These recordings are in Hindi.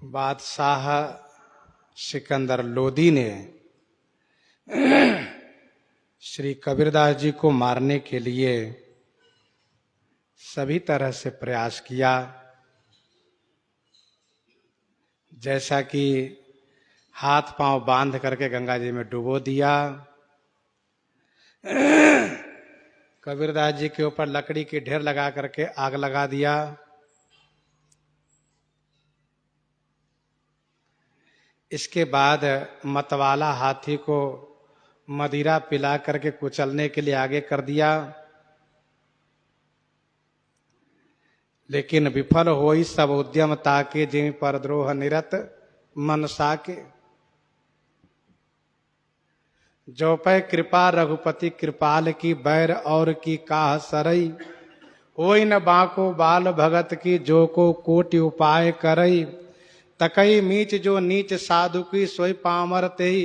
बादशाह सिकंदर लोदी ने श्री कबीरदास जी को मारने के लिए सभी तरह से प्रयास किया। जैसा कि हाथ पांव बांध करके गंगा जी में डुबो दिया, कबीरदास जी के ऊपर लकड़ी की ढेर लगा करके आग लगा दिया। इसके बाद मतवाला हाथी को मदिरा पिला करके कुचलने के लिए आगे कर दिया, लेकिन विफल होई सब उद्यम ताके जिन पर द्रोह निरत मन साके। जो पै कृपा रघुपति कृपाल की बैर और की काह सरई। होई न बाको बाल भगत की जो को कोटि उपाय करई। तकई मीच जो नीच साधु की सोई पामर तेई।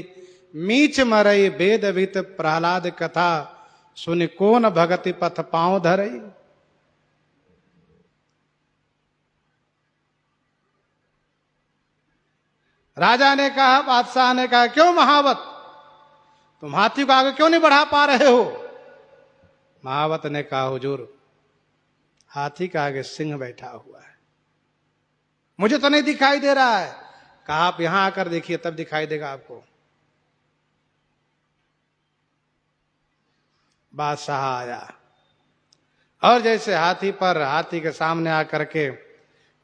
मीच मरई वेद वित प्रहलाद कथा सुनि कोन भगति पथ पांव धरई। राजा ने कहा, बादशाह ने कहा, क्यों महावत, तुम हाथी को आगे क्यों नहीं बढ़ा पा रहे हो? महावत ने कहा, हुजूर हाथी के आगे सिंह बैठा हुआ है, मुझे तो नहीं दिखाई दे रहा है। कहा, आप यहां आकर देखिए तब दिखाई देगा आपको। बादशाह आया और जैसे हाथी के सामने आकर के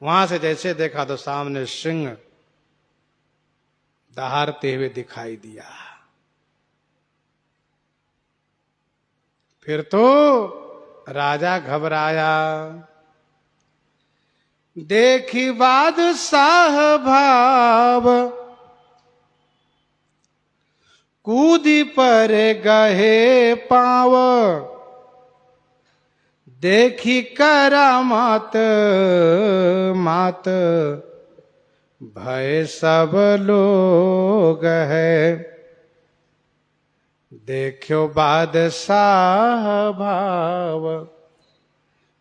वहां से जैसे देखा तो सामने सिंह दहाड़ते हुए दिखाई दिया। फिर तो राजा घबराया। देखी बादशाह भाव कूदी पर गहे पाव। देखी करामात मात भय सब लोग है। देखो बादशाह भाव।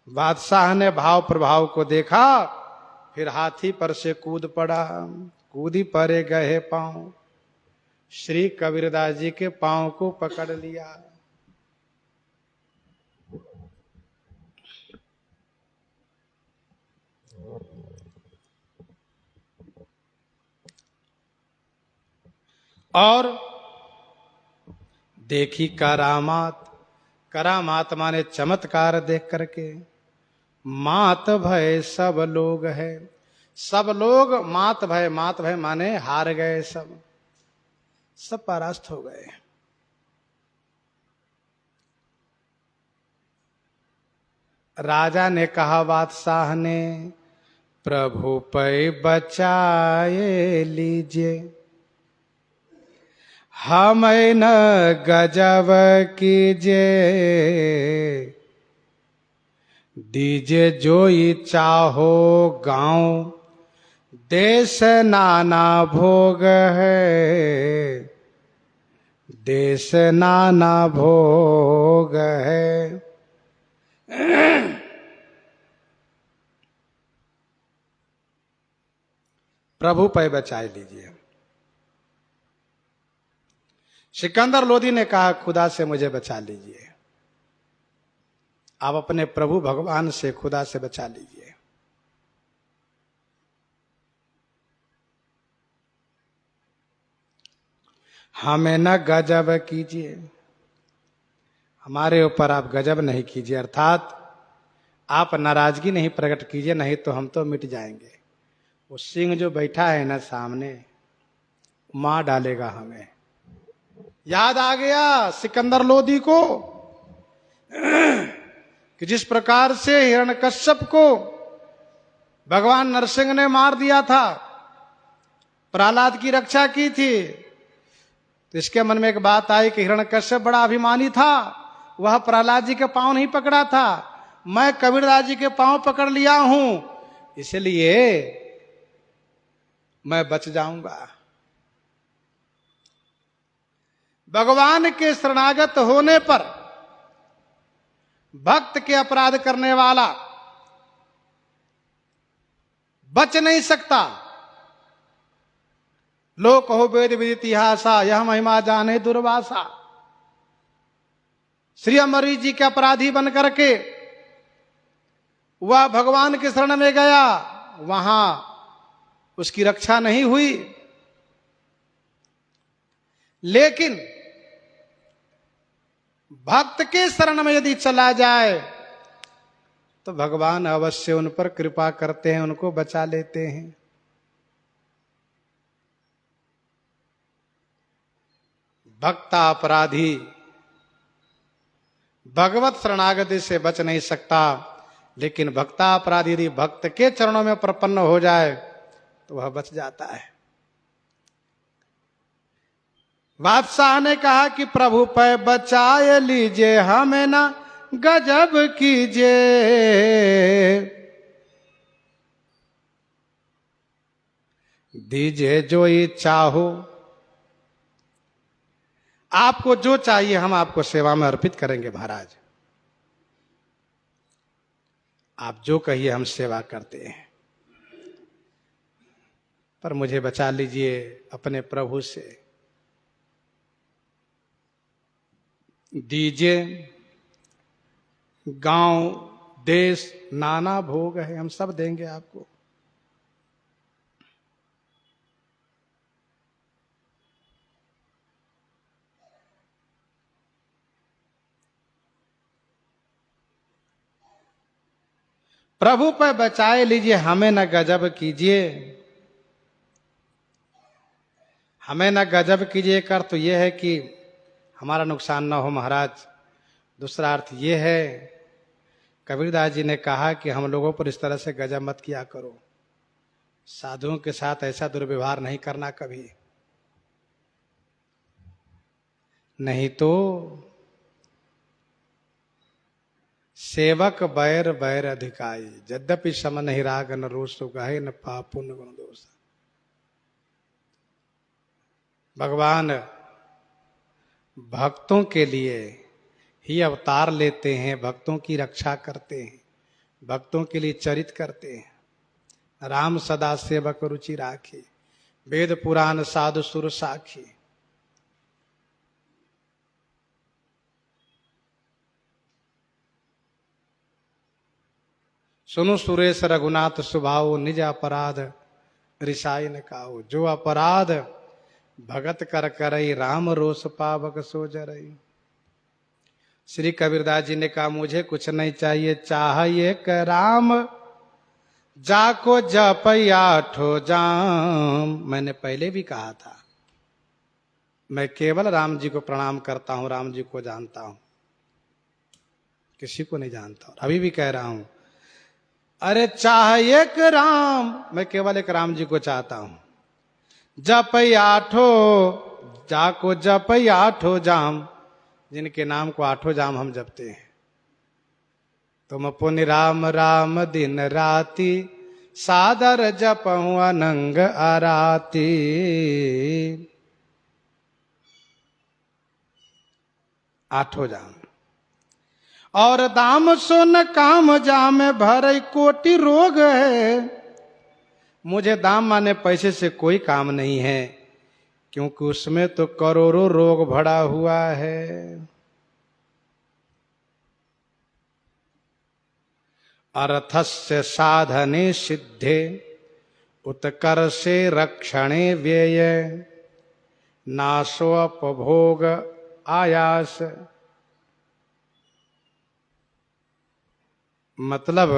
बादशाह ने भाव प्रभाव को देखा, फिर हाथी पर से कूद पड़ा। कूदी परे गए पांव, श्री कबीरदास जी के पांव को पकड़ लिया। और देखी करामात। करामात माने चमत्कार देख करके मात भय सब लोग है। सब लोग मात भय माने हार गए, सब परास्त हो गए। राजा ने कहा बादशाह ने, प्रभु पे बचाए लीजिए, हमें न गजब कीजिए। दीजिए जो इच्छा हो गांव, देश नाना भोग है। देश नाना भोग है। प्रभु पे बचाए लीजिए। सिकंदर लोदी ने कहा, खुदा से मुझे बचा लीजिए। आप अपने प्रभु भगवान से, खुदा से बचा लीजिए। हमें न गजब कीजिए, हमारे ऊपर आप गजब नहीं कीजिए, अर्थात आप नाराजगी नहीं प्रकट कीजिए, नहीं तो हम तो मिट जाएंगे। वो सिंह जो बैठा है ना सामने, मार डालेगा हमें। याद आ गया सिकंदर लोदी को कि जिस प्रकार से हिरण्यकश्यप को भगवान नरसिंह ने मार दिया था, प्रहलाद की रक्षा की थी। तो इसके मन में एक बात आई कि हिरण्यकश्यप बड़ा अभिमानी था, वह प्रहलाद जी के पांव नहीं पकड़ा था, मैं कबीरदास जी के पांव पकड़ लिया हूं, इसलिए मैं बच जाऊंगा। भगवान के शरणागत होने पर भक्त के अपराध करने वाला बच नहीं सकता। लोक कहो वेद विदित इतिहासा, यह महिमा जाने दुर्वासा। श्री अमरीश जी के अपराधी बन करके वह भगवान के शरण में गया, वहां उसकी रक्षा नहीं हुई। लेकिन भक्त के शरण में यदि चला जाए तो भगवान अवश्य उन पर कृपा करते हैं, उनको बचा लेते हैं। भक्ता अपराधी भगवत शरणागति से बच नहीं सकता, लेकिन भक्ता अपराधी यदि भक्त के चरणों में प्रपन्न हो जाए तो वह बच जाता है। बादशाह ने कहा कि प्रभु पे बचाए लीजिए, हमें ना गजब कीजिए। दीजिए जो इच्छा हो, आपको जो चाहिए हम आपको सेवा में अर्पित करेंगे महाराज, आप जो कहिए हम सेवा करते हैं, पर मुझे बचा लीजिए अपने प्रभु से। दीजिए, गांव देश नाना भोग है, हम सब देंगे आपको। प्रभु पर बचाए लीजिए, हमें न गजब कीजिए। हमें न गजब कीजिए का अर्थ तो यह है कि हमारा नुकसान ना हो महाराज। दूसरा अर्थ यह है, कबीरदास जी ने कहा कि हम लोगों पर इस तरह से गजब मत किया करो, साधुओं के साथ ऐसा दुर्व्यवहार नहीं करना कभी, नहीं तो सेवक बैर बैर अधिकाई, यद्यपि सम नहीं राग न रोष गाहे न पाप पुण्य गुण दोष। भगवान भक्तों के लिए ही अवतार लेते हैं, भक्तों की रक्षा करते हैं, भक्तों के लिए चरित करते हैं। राम सदा सेवक रुचि राखी, वेद पुराण साधु सुर साखी। सुनो सुरेश रघुनाथ सुभाओ, निज अपराध रिसाई न काओ। जो अपराध भगत कर करई, राम रोष पावक सो जरई। श्री कबीरदास जी ने कहा मुझे कुछ नहीं चाहिए, चाहिए कि राम जाको जप आठो जाम। मैंने पहले भी कहा था, मैं केवल राम जी को प्रणाम करता हूं, राम जी को जानता हूं, किसी को नहीं जानता। और अभी भी कह रहा हूं, अरे चाहिए एक राम, मैं केवल एक राम जी को चाहता हूं। जप आठो जाको जप आठो जाम, जिनके नाम को आठों जाम हम जपते हैं। तुम पुण्य राम राम दिन राति, सादर जपहु अनंग आराती। आठों जाम और दाम सुन काम जाम भर कोटि रोग है। मुझे दाम माने पैसे से कोई काम नहीं है, क्योंकि उसमें तो करोड़ों रोग भरा हुआ है। अर्थस्य साधने सिद्धे, उत्कर्षे रक्षणे व्यय, नाशोपभोग आयास। मतलब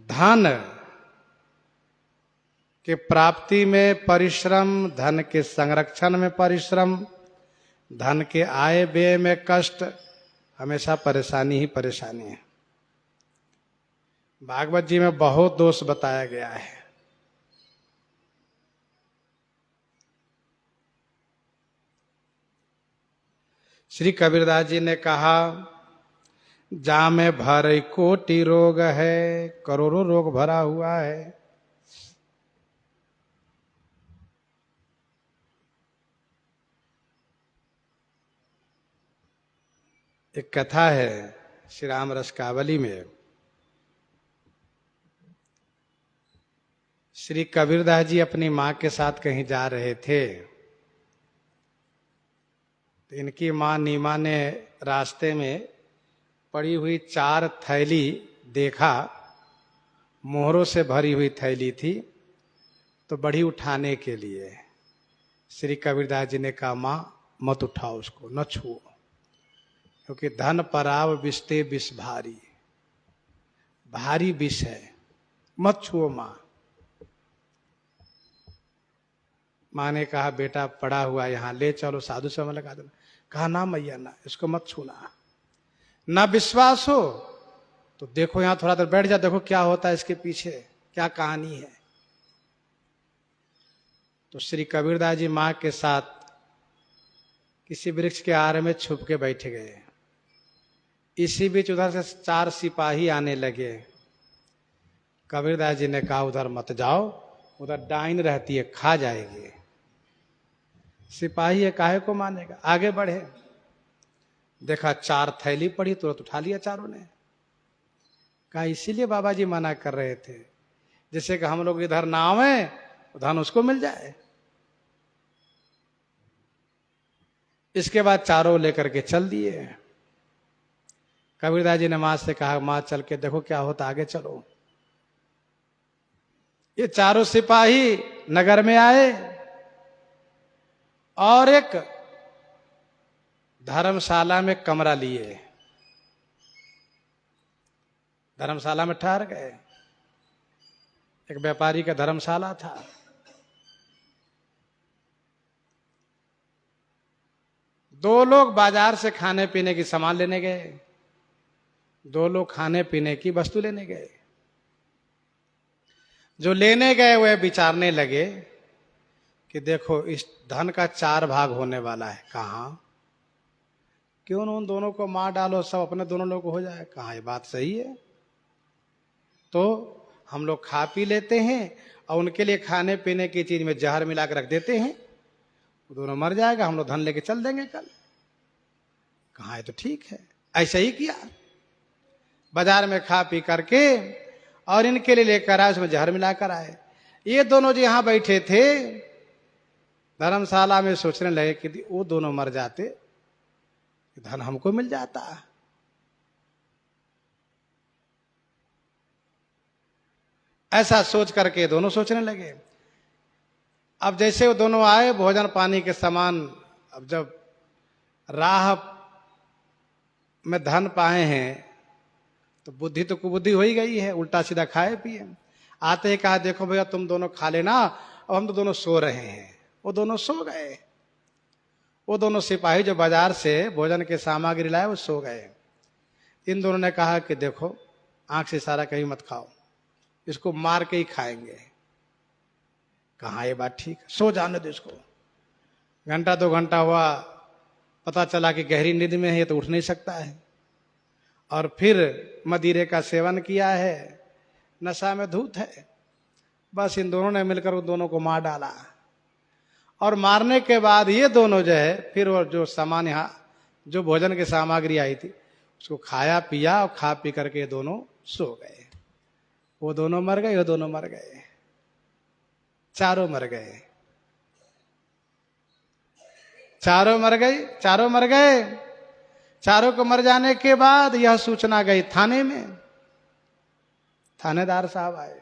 धन के प्राप्ति में परिश्रम, धन के संरक्षण में परिश्रम, धन के आय व्यय में कष्ट, हमेशा परेशानी ही परेशानी है। भागवत जी में बहुत दोष बताया गया है। श्री कबीरदास जी ने कहा, जामे भर कोटि रोग है, करोड़ों रोग भरा हुआ है। एक कथा है श्री राम रस कावली में, श्री कबीरदास जी अपनी माँ के साथ कहीं जा रहे थे, तो इनकी माँ नीमा ने रास्ते में पड़ी हुई 4 थैली देखा, मोहरों से भरी हुई थैली थी, तो बढ़ी उठाने के लिए। श्री कबीरदास जी ने कहा, माँ मत उठाओ उसको, न छुओ, क्योंकि धन पराव विषते विष भारी, भारी विष है, मत छुओ माँ। माँ ने कहा, बेटा पड़ा हुआ यहाँ ले चलो, साधु से लगा देना। कहा, ना मैया ना, इसको मत छूना। ना विश्वास हो तो देखो यहाँ थोड़ा देर बैठ जा, देखो क्या होता है इसके पीछे, क्या कहानी है। तो श्री कबीरदास जी माँ के साथ किसी वृक्ष के आड़ में छुप के बैठ गए। इसी बीच उधर से 4 सिपाही आने लगे। कबीरदास जी ने कहा, उधर मत जाओ, उधर डाइन रहती है, खा जाएगी। सिपाही काहे को मानेगा, आगे बढ़े। देखा 4 थैली पड़ी, तुरंत उठा लिया चारों ने। कहा, इसीलिए बाबा जी मना कर रहे थे, जैसे कि हम लोग इधर ना आवे तो धन उसको मिल जाए। इसके बाद चारों लेकर के चल दिए। कबीरदास जी ने मां से कहा, मां चल के देखो क्या होता, आगे चलो। ये चारों सिपाही नगर में आए और एक धर्मशाला में कमरा लिए, धर्मशाला में ठहर गए। एक व्यापारी का धर्मशाला था। दो लोग बाजार से खाने पीने की सामान लेने गए, 2 लोग खाने पीने की वस्तु लेने गए। जो लेने गए वह विचारने लगे कि देखो इस धन का 4 भाग होने वाला है, कहाँ, क्यों न उन दोनों को मार डालो, सब अपने दोनों लोग हो जाए। कहाँ ये बात सही है, तो हम लोग खा पी लेते हैं और उनके लिए खाने पीने की चीज में जहर मिला कर रख देते हैं, वो दोनों मर जाएगा, हम लोग धन लेके चल देंगे कल। कहाँ है, तो ठीक है। ऐसा ही किया, बाजार में खा पी करके और इनके लिए लेकर आए, उसमें जहर मिलाकर आए। ये दोनों जो यहां बैठे थे धर्मशाला में, सोचने लगे कि वो दोनों मर जाते, धन हमको मिल जाता। ऐसा सोच करके दोनों सोचने लगे। अब जैसे वो दोनों आए, भोजन पानी के सामान, अब जब राह में धन पाए हैं तो बुद्धि तो कुबुद्धि हो ही गई है, उल्टा सीधा खाए पिए। आते ही कहा, देखो भैया तुम दोनों खा लेना, अब हम तो दोनों सो रहे हैं। वो दोनों सो गए। वो दोनों सिपाही जो बाजार से भोजन के सामग्री लाए, वो सो गए। इन दोनों ने कहा कि देखो, आंख से इशारा कहीं मत खाओ, इसको मार के ही खाएंगे। कहाँ ये बात ठीक, सो जाने दो इसको। घंटा 2 घंटा हुआ, पता चला कि गहरी नींद में है, तो उठ नहीं सकता है। और फिर मदिरे का सेवन किया है, नशा में धूत है। बस इन दोनों ने मिलकर उन दोनों को मार डाला। और मारने के बाद ये दोनों जो है, फिर वो जो सामान यहाँ जो भोजन की सामग्री आई थी उसको खाया पिया, और खा पी करके ये दोनों सो गए। वो दोनों मर गए, वो दोनों मर गए, चारों मर गए। चारों मर गए, चारों मर गए। चारों को मर जाने के बाद यह सूचना गई थाने में। थानेदार साहब आए,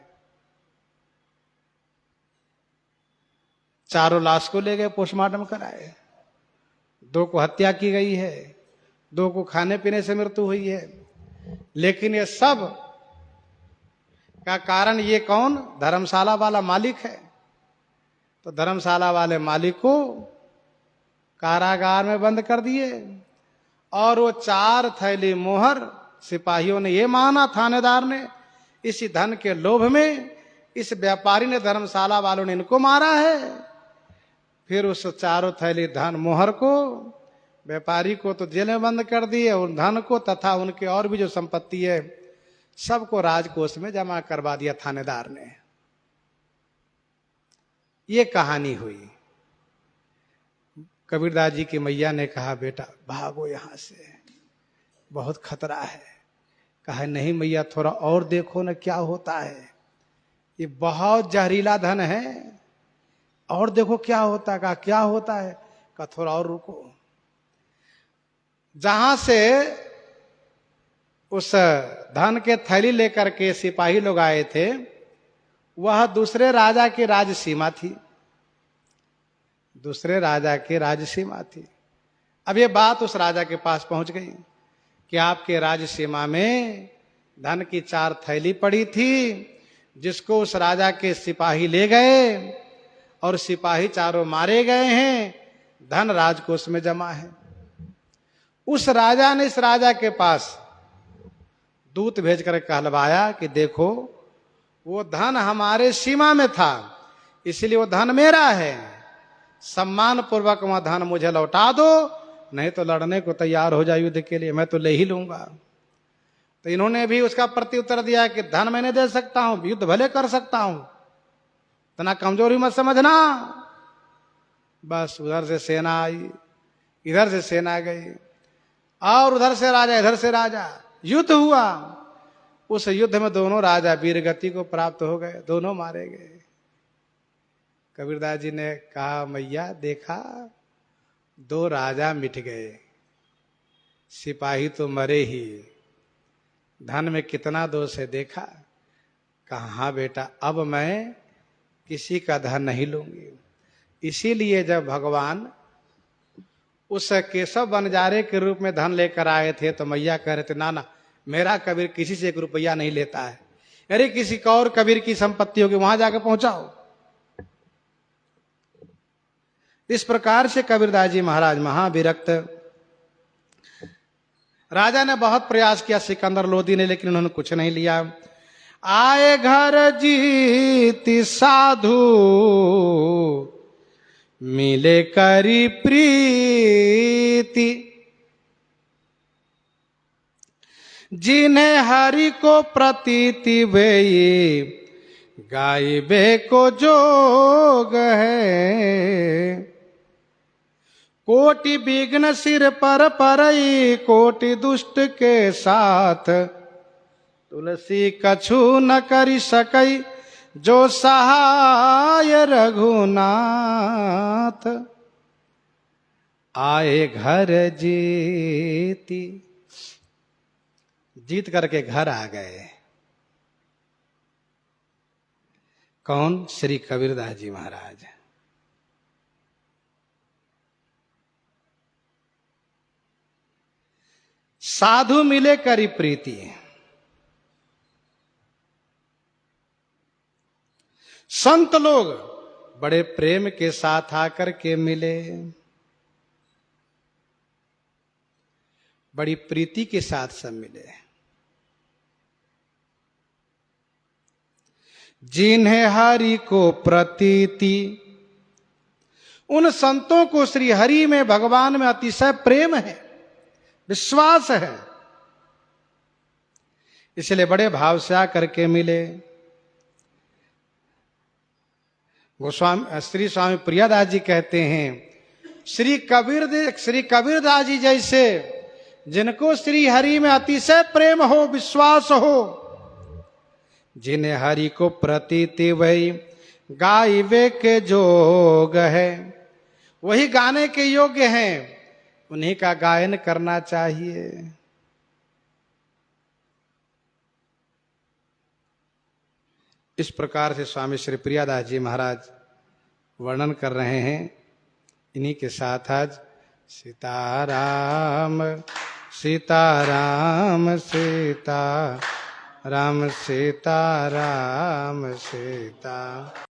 चारों लाश को ले गए, पोस्टमार्टम कराए। 2 को हत्या की गई है, 2 को खाने पीने से मृत्यु हुई है। लेकिन ये सब का कारण ये कौन, धर्मशाला वाला मालिक है। तो धर्मशाला वाले मालिक को कारागार में बंद कर दिए। और वो 4 थैली मोहर सिपाहियों ने ये माना, थानेदार ने, इसी धन के लोभ में इस व्यापारी ने, धर्मशाला वालों ने इनको मारा है। फिर उस 4 थैली धन मोहर को, व्यापारी को तो जेल में बंद कर दिए, उन धन को तथा उनके और भी जो संपत्ति है सबको राजकोष में जमा करवा दिया थानेदार ने। ये कहानी हुई। कबीरदास जी की मैया ने कहा, बेटा भागो यहां से, बहुत खतरा है। कहा, नहीं मैया, थोड़ा और देखो ना क्या होता है। ये बहुत जहरीला धन है। और देखो क्या होता है। कहा क्या होता है। कहा थोड़ा और रुको। जहां से उस धन के थैली लेकर के सिपाही लोग आए थे, वह दूसरे राजा की राज सीमा थी। दूसरे राजा की राज सीमा थी। अब ये बात उस राजा के पास पहुंच गई कि आपके राज सीमा में धन की 4 थैली पड़ी थी, जिसको उस राजा के सिपाही ले गए और सिपाही चारों मारे गए हैं। धन राजकोष में जमा है। उस राजा ने इस राजा के पास दूत भेज कर कहलवाया कि देखो, वो धन हमारे सीमा में था, इसलिए वो धन मेरा है। सम्मान पूर्वक वह धन मुझे लौटा दो, नहीं तो लड़ने को तैयार हो जाए युद्ध के लिए, मैं तो ले ही लूंगा। तो इन्होंने भी उसका प्रत्युत्तर दिया कि धन मैं नहीं दे सकता हूं, युद्ध भले कर सकता हूं, इतना कमजोरी मत समझना। बस उधर से सेना आई, इधर से सेना गई, और उधर से राजा, इधर से राजा, युद्ध हुआ। उस युद्ध में दोनों राजा वीरगति को प्राप्त हो गए, दोनों मारे गए। कबीरदास जी ने कहा, मैया देखा, 2 राजा मिट गए, सिपाही तो मरे ही, धन में कितना दोष है देखा। कहा बेटा, अब मैं किसी का धन नहीं लूंगी। इसीलिए जब भगवान उस केशव बनजारे के रूप में धन लेकर आए थे, तो मैया कह रहे थे, ना ना, मेरा कबीर किसी से 1 रुपया नहीं लेता है। अरे किसी का और कबीर की संपत्ति होगी, वहां जाकर पहुंचाओ। इस प्रकार से कबीरदास जी महाराज महाविरक्त। राजा ने बहुत प्रयास किया, सिकंदर लोदी ने, लेकिन उन्होंने कुछ नहीं लिया। आए घर जीति साधु, मिले करी प्रीति, जिन्हें हरि को प्रतीति वे, गायबे को जोग है। कोटि विघ्न सिर पर परई, कोटि दुष्ट के साथ, तुलसी कछु न करी सकई, जो सहाय रघुनाथ। आए घर जीती, जीत करके घर आ गए। कौन? श्री कबीरदास जी महाराज। साधु मिले करी प्रीति, संत लोग बड़े प्रेम के साथ आकर के मिले, बड़ी प्रीति के साथ सब मिले। जिन्हें हरि को प्रतीति, उन संतों को श्री हरि में, भगवान में अतिशय प्रेम है, विश्वास है, इसलिए बड़े भाव से आकर के मिले। गोस्वामी श्री स्वामी प्रियादास जी कहते हैं, श्री कबीरदास जी जैसे जिनको श्री हरि में अतिशय प्रेम हो, विश्वास हो, जिन्हें हरि को प्रतीति वही गाइबे के जोग है, वही गाने के योग्य हैं, उन्हीं का गायन करना चाहिए। इस प्रकार से स्वामी श्री प्रियादास जी महाराज वर्णन कर रहे हैं। इन्हीं के साथ आज सीताराम सीताराम सीताराम सीताराम सीता